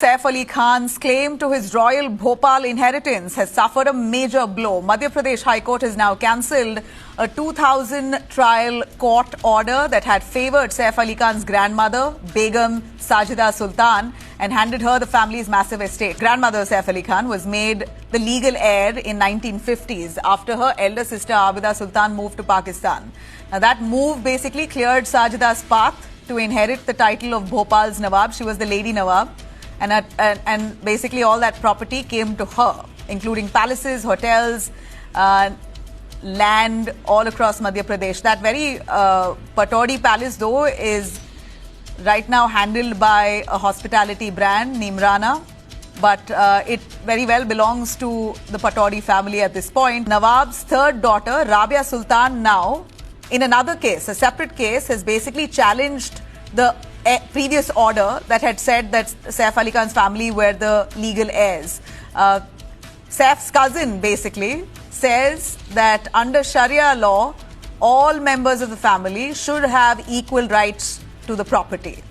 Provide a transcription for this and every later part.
Saif Ali Khan's claim to his royal Bhopal inheritance has suffered a major blow. Madhya Pradesh High Court has now cancelled a 2000 trial court order that had favoured Saif Ali Khan's grandmother, Begum Sajida Sultan, and handed her the family's massive estate. Grandmother Saif Ali Khan was made the legal heir in 1950s after her elder sister Abida Sultan moved to Pakistan. Now that move basically cleared Sajida's path to inherit the title of Bhopal's Nawab. She was the Lady Nawab. And basically all that property came to her, including palaces, hotels, land all across Madhya Pradesh. That very Patodi Palace, though, is right now handled by a hospitality brand, Nimrana, but it very well belongs to the Patodi family at this point. Nawab's third daughter, Rabia Sultan, now, in another case, a separate case, has basically challenged the previous order that had said that Saif Ali Khan's family were the legal heirs. Saif's cousin basically says that under Sharia law, all members of the family should have equal rights to the property.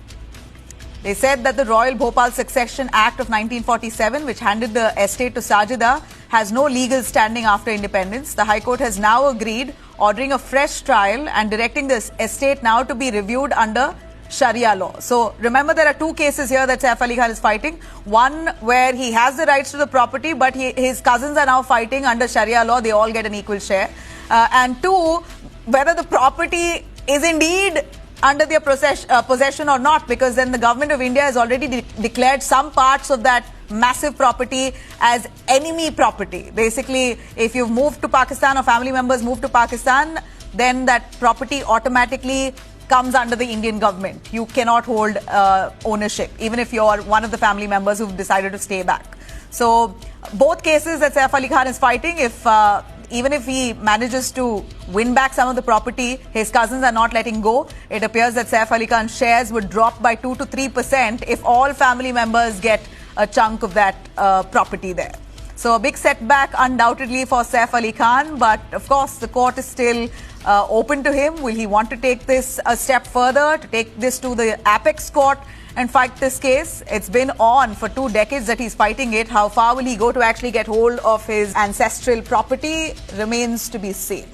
They said that the Royal Bhopal Succession Act of 1947, which handed the estate to Sajida, has no legal standing after independence. The High Court has now agreed, ordering a fresh trial and directing this estate now to be reviewed under Sharia law. So remember, there are two cases here that Saif Ali Khan is fighting. One where he has the rights to the property, but his cousins are now fighting under Sharia law. They all get an equal share. And two, whether the property is indeed under their possession or not, because then the government of India has already declared some parts of that massive property as enemy property. Basically, if you've moved to Pakistan or family members moved to Pakistan, then that property automatically comes under the Indian government. You cannot hold ownership, even if you're one of the family members who've decided to stay back. So both cases that Saif Ali Khan is fighting, even if he manages to win back some of the property, his cousins are not letting go. It appears that Saif Ali Khan's shares would drop by 2 to 3% if all family members get a chunk of that property there. So a big setback undoubtedly for Saif Ali Khan, but of course the court is still open to him. Will he want to take this a step further, to take this to the apex court and fight this case? It's been on for 2 decades that he's fighting it. How far will he go to actually get hold of his ancestral property remains to be seen.